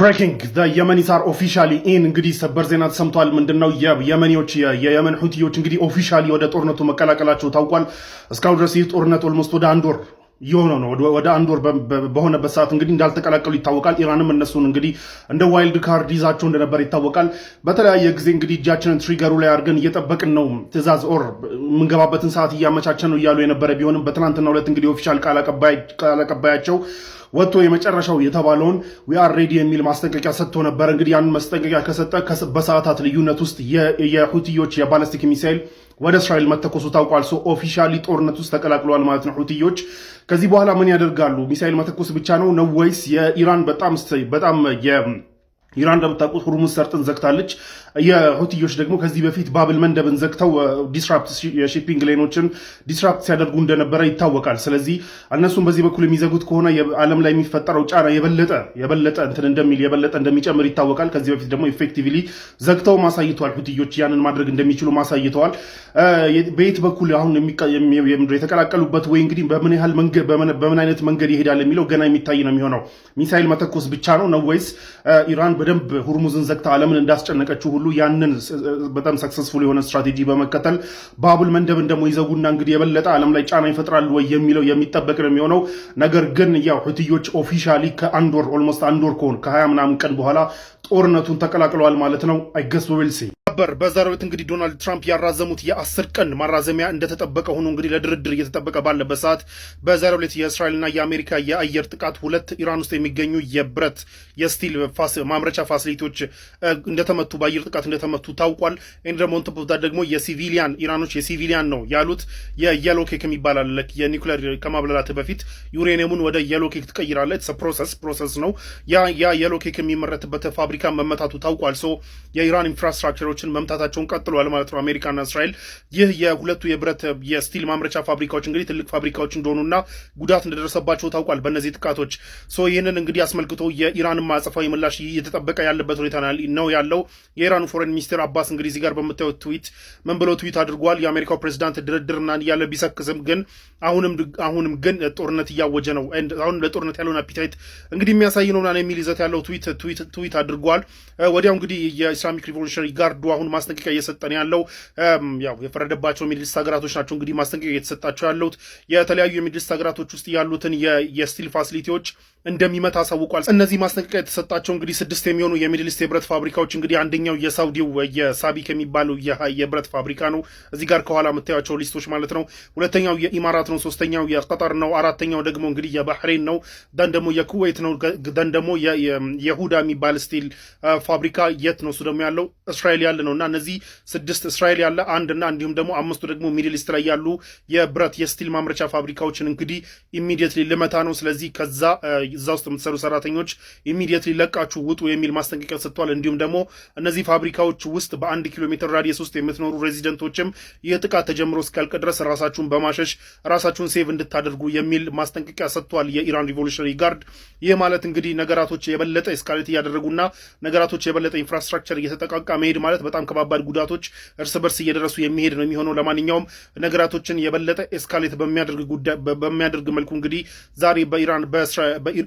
Breaking the Yemenis are officially in እንግዲህ ሰበር ዜና ተሰምቷል። ምንድነው የየመኒዎች የየመን ሁቲዎች እንግዲህ ኦፊሻሊ ወደ ጦርነቱ መቀላቀላቸው ታውቋል። እስካሁን ድረስ ይህ ጦርነት ኦልሞስት ወደ አንድ ወር የሆነ ነው። ወደ አንድ ወር በሆነበት ሰዓት እንግዲህ እንዳልተቀላቀሉ ይታወቃል። ኢራንም እነሱን እንግዲህ እንደ ዋይልድ ካርድ ይዛቸው እንደነበር ይታወቃል። በተለያየ ጊዜ እንግዲህ እጃችንን ትሪገሩ ላይ አድርገን እየጠበቅን ነው ትዕዛዝ ኦር የምንገባበትን ሰዓት እያመቻቸን ነው እያሉ የነበረ ቢሆንም በትናንትናው ዕለት እንግዲህ ኦፊሻል ቃል አቀባያቸው ወጥቶ የመጨረሻው የተባለውን ዊ አር ሬዲ የሚል ማስጠንቀቂያ ሰጥቶ ነበር። እንግዲህ ያንን ማስጠንቀቂያ ከሰጠ በሰዓታት ልዩነት ውስጥ የሁቲዎች የባላስቲክ ሚሳኤል ወደ እስራኤል መተኮሱ ታውቋል። ኦፊሻሊ ጦርነት ውስጥ ተቀላቅለዋል ማለት ነው ሁቲዎች። ከዚህ በኋላ ምን ያደርጋሉ? ሚሳኤል መተኮስ ብቻ ነው ወይስ የኢራን በጣም ኢራን እንደምታውቁት ሁርሙዝ ሰርጥን ዘግታለች። የሁቲዎች ደግሞ ከዚህ በፊት ባብል መንደብን ዘግተው ዲስራፕት የሺፒንግ ሌኖችን ዲስራፕት ሲያደርጉ እንደነበረ ይታወቃል። ስለዚህ እነሱም በዚህ በኩል የሚዘጉት ከሆነ ዓለም ላይ የሚፈጠረው ጫና የበለጠ እንደሚጨምር ይታወቃል። ከዚህ በፊት ደግሞ ኢፌክቲቭሊ ዘግተው ማሳይተዋል። ሁቲዎች ያንን ማድረግ እንደሚችሉ ማሳይተዋል። በየት በኩል አሁን የተቀላቀሉበት ወይ እንግዲህ በምን አይነት መንገድ ይሄዳል የሚለው ገና የሚታይ ነው የሚሆነው። ሚሳኤል መተኮስ ብቻ ነው ወይስ ኢራን በደንብ ሁርሙዝን ዘግታ ዓለምን እንዳስጨነቀችው ሁሉ ያንን በጣም ሰክሰስፉል የሆነ ስትራቴጂ በመከተል ባቡል መንደብን ደግሞ ይዘጉና እንግዲህ የበለጠ ዓለም ላይ ጫና ይፈጥራሉ ወይ የሚለው የሚጠበቅ ነው የሚሆነው። ነገር ግን ያው ሁቲዎች ኦፊሻሊ ከአንድ ወር ኦልሞስት አንድ ወር ከ20 ምናምን ቀን በኋላ ጦርነቱን ተቀላቅለዋል ማለት ነው። አይ ገስ ዊ ዊል ሲ በዛሬው ዕለት እንግዲህ ዶናልድ ትራምፕ ያራዘሙት የ10 ቀን ማራዘሚያ እንደተጠበቀ ሆኖ እንግዲህ ለድርድር እየተጠበቀ ባለበት ሰዓት በዛሬው ዕለት የእስራኤልና የአሜሪካ የአየር ጥቃት ሁለት ኢራን ውስጥ የሚገኙ የብረት የስቲል ማምረቻ ፋሲሊቲዎች እንደተመቱ በአየር ጥቃት እንደተመቱ ታውቋል። ኤንድረሞንት ደግሞ የሲቪሊያን ኢራኖች የሲቪሊያን ነው ያሉት የየሎ ኬክ የሚባል አለ። የኒውክሌር ከማብላላት በፊት ዩሬኒየሙን ወደ የሎ ኬክ ትቀይራለች። ፕሮሰስ ነው። ያ የሎ ኬክ የሚመረትበት ፋብሪካ መመታቱ ታውቋል። የኢራን ኢንፍራስትራክቸሮችን መምታታቸውን ቀጥሏል ማለት ነው አሜሪካና እስራኤል። ይህ የሁለቱ የብረት የስቲል ማምረቻ ፋብሪካዎች እንግዲህ ትልቅ ፋብሪካዎች እንደሆኑና ጉዳት እንደደረሰባቸው ታውቋል በእነዚህ ጥቃቶች። ይህንን እንግዲህ አስመልክቶ የኢራን ማጸፋዊ ምላሽ እየተጠበቀ ያለበት ሁኔታ ነው ያለው። የኢራኑ ፎሬን ሚኒስትር አባስ እንግዲህ እዚህ ጋር በምታዩት ትዊት ምን ብለው ትዊት አድርጓል? የአሜሪካው ፕሬዚዳንት ድርድርና እያለ ቢሰክስም ግን አሁንም ግን ጦርነት እያወጀ ነው። አሁን ለጦርነት ያለውን አፒታይት እንግዲህ የሚያሳይ ነው የሚል ይዘት ያለው ትዊት አድርጓል። ወዲያው እንግዲህ የኢስላሚክ ሪቮሉሽነሪ ጋርዱ አሁን ማስጠንቀቂያ እየሰጠን ያለው ያው የፈረደባቸው ሚድልስት ሀገራቶች ናቸው። እንግዲህ ማስጠንቀቂያ እየተሰጣቸው ያሉት የተለያዩ የሚድልስት ሀገራቶች ውስጥ ያሉትን የስቲል ፋሲሊቲዎች እንደሚመታ አሳውቋል። እነዚህ ማስጠንቀቂያ የተሰጣቸው እንግዲህ 6 የሚሆኑ የሚድልስት የብረት ፋብሪካዎች እንግዲህ አንደኛው የሳውዲው የሳቢክ የሚባለው የብረት ፋብሪካ ነው። እዚህ ጋር ከኋላ የምታዩቸው ሊስቶች ማለት ነው። ሁለተኛው የኢማራት ነው። ሶስተኛው የቀጠር ነው። አራተኛው ደግሞ እንግዲህ የባህሬን ነው። ደን ደግሞ የኩዌት ነው። ደን ደግሞ የሁዳ የሚባል ስቲል ፋብሪካ የት ነው እሱ ደግሞ ያለው እስራኤል ያለ ነው። እና እነዚህ 6 እስራኤል ያለ አንድና እንዲሁም ደግሞ 5 ደግሞ ሚድል ኢስት ላይ ያሉ የብረት የስቲል ማምረቻ ፋብሪካዎችን እንግዲህ ኢሚዲየትሊ ልመታ ነው። ስለዚህ ከዛ እዛ ውስጥ የምትሰሩ ሰራተኞች ኢሚዲየትሊ ለቃችሁ ውጡ የሚል ማስጠንቀቂያ ሰጥቷል። እንዲሁም ደግሞ እነዚህ ፋብሪካዎች ውስጥ በ1 ኪሎ ሜትር ራዲየስ ውስጥ የምትኖሩ ሬዚደንቶችም ይህ ጥቃት ተጀምሮ እስካልቅ ድረስ ራሳችሁን በማሸሽ ራሳችሁን ሴቭ እንድታደርጉ የሚል ማስጠንቀቂያ ሰጥቷል የኢራን ሪቮሉሽነሪ ጋርድ። ይህ ማለት እንግዲህ ነገራቶች የበለጠ ኤስካሌት እያደረጉና ነገራቶች የበለጠ ኢንፍራስትራክቸር እየተጠቃቃ መሄድ ማለት በጣም ከባባድ ጉዳቶች እርስ በርስ እየደረሱ የሚሄድ ነው የሚሆነው። ለማንኛውም ነገራቶችን የበለጠ ኤስካሌት በሚያደርግ መልኩ እንግዲህ ዛሬ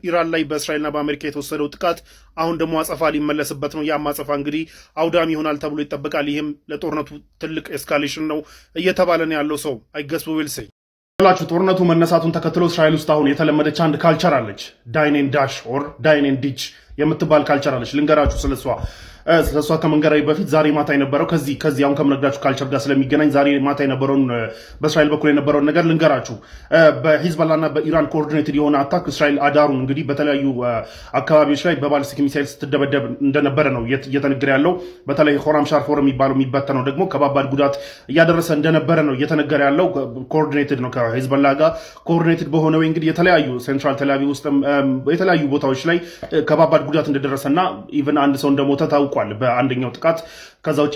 ኢራን ላይ በእስራኤልና በአሜሪካ የተወሰደው ጥቃት አሁን ደግሞ አጸፋ ሊመለስበት ነው። ያም አጸፋ እንግዲህ አውዳሚ ይሆናል ተብሎ ይጠበቃል። ይህም ለጦርነቱ ትልቅ ኤስካሌሽን ነው እየተባለ ነው ያለው። አይ ገስ ዊ ዊል ሲ ላችሁ ጦርነቱ መነሳቱን ተከትሎ እስራኤል ውስጥ አሁን የተለመደች አንድ ካልቸር አለች። ዳይን ኤንድ ዳሽ ኦር ዳይን ኤንድ ዲች የምትባል ካልቸር አለች። ልንገራችሁ ስለሷ ከመንገራዊ በፊት ዛሬ ማታ የነበረው ከዚህ አሁን ከምነግራችሁ ካልቸር ጋር ስለሚገናኝ ዛሬ ማታ የነበረውን በእስራኤል በኩል የነበረውን ነገር ልንገራችሁ። በሂዝቦላና በኢራን ኮኦርዲኔትድ የሆነ አታክ እስራኤል አዳሩን እንግዲህ በተለያዩ አካባቢዎች ላይ በባሊስቲክ ሚሳይል ስትደበደብ እንደነበረ ነው እየተነገረ ያለው። በተለይ ሆራም ሻርፎር የሚበተነው ደግሞ ከባባድ ጉዳት እያደረሰ እንደነበረ ነው እየተነገረ ያለው። ኮኦርዲኔትድ ነው ከሂዝቦላ ጋር ኮኦርዲኔትድ በሆነ ወይ እንግዲህ የተለያዩ ሴንትራል ቴልአቪቭ ውስጥ የተለያዩ ቦታዎች ላይ ከባባድ ጉዳት እንደደረሰና ኢቨን አንድ ሰው እንደሞተ ታውቋል በአንደኛው ጥቃት። ከዛ ውጪ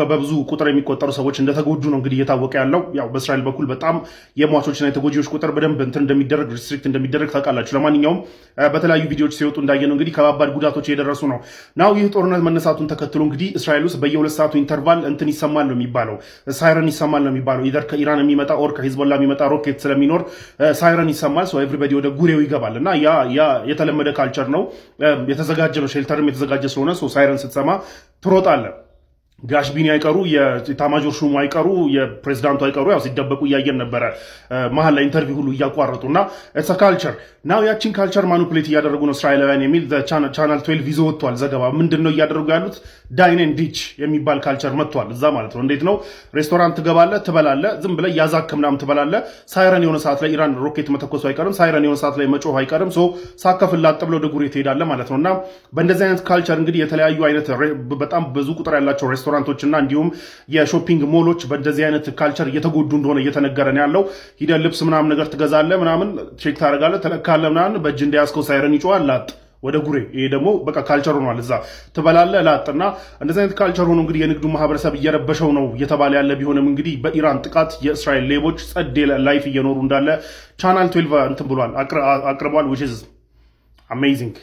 በብዙ ቁጥር የሚቆጠሩ ሰዎች እንደተጎዱ ነው እንግዲህ እየታወቀ ያለው። ያው በእስራኤል በኩል በጣም የሟቾችና የተጎጂዎች ቁጥር በደንብ እንትን እንደሚደረግ ሪስትሪክት እንደሚደረግ ታውቃላችሁ። ለማንኛውም በተለያዩ ቪዲዮዎች ሲወጡ እንዳየነው እንግዲህ ከባባድ ጉዳቶች እየደረሱ ነው። ናው ይህ ጦርነት መነሳቱን ተከትሎ እንግዲህ እስራኤል ውስጥ በየ2 ሰዓቱ ኢንተርቫል እንትን ይሰማል ነው የሚባለው፣ ሳይረን ይሰማል ነው የሚባለው። ኢደር ከኢራን የሚመጣ ኦር ከሂዝቦላ የሚመጣ ሮኬት ስለሚኖር ሳይረን ይሰማል። ሶ ኤቭሪባዲ ወደ ጉሬው ይገባል እና ያ የተለመደ ካልቸር ነው፣ የተዘጋጀ ነው። ሼልተርም የተዘጋጀ ስለሆነ ሶ ሳይረን ስትሰማ ትሮጣለህ። ጋሽ ቢኒ አይቀሩ የኢታማዦር ሹሙ አይቀሩ የፕሬዝዳንቱ አይቀሩ ያው ሲደበቁ እያየን ነበረ፣ መሀል ላይ ኢንተርቪው ሁሉ እያቋረጡና ኢትስ ካልቸር ናው ያቺን ካልቸር ማኒፑሌት እያደረጉ ነው እስራኤላውያን የሚል ቻናል 12 ይዞ ወጥቷል ዘገባ። ምንድን ነው እያደረጉ ያሉት? ዳይን ኤንድ ዲች የሚባል ካልቸር መጥቷል እዛ ማለት ነው። እንዴት ነው? ሬስቶራንት ትገባለህ፣ ትበላለህ፣ ዝም ብለህ ያዛክ ምናምን ትበላለህ። ሳይረን የሆነ ሰዓት ላይ ኢራን ሮኬት መተኮሱ አይቀርም፣ ሳይረን የሆነ ሰዓት ላይ መጮህ አይቀርም። ሶ ሳከፍል ላጥ ብለው ወደ ጉሬ ትሄዳለህ ማለት ነው። እና በእንደዚህ አይነት ካልቸር እንግዲህ የተለያዩ አይነት በጣም ብዙ ቁጥር ያላቸው ሬስቶራንቶች እና እንዲሁም የሾፒንግ ሞሎች በእንደዚህ አይነት ካልቸር እየተጎዱ እንደሆነ እየተነገረ ነው ያለው። ሂደህ ልብስ ምናምን ነገር ትገዛለህ፣ ምናምን ቼክ ታደርጋለህ፣ ተለካለህ፣ ምናምን በእጅ እንደያዝከው ሳይረን ይጮሃል፣ ላጥ ወደ ጉሬ። ይሄ ደግሞ በቃ ካልቸር ሆኗል። እዛ ትበላለህ፣ ላጥና እንደዚህ አይነት ካልቸር ሆኖ እንግዲህ የንግዱ ማህበረሰብ እየረበሸው ነው እየተባለ ያለ ቢሆንም እንግዲህ በኢራን ጥቃት የእስራኤል ሌቦች ጸዴ ላይፍ እየኖሩ እንዳለ ቻናል 12 እንትን ብሏል አቅርቧል which is amazing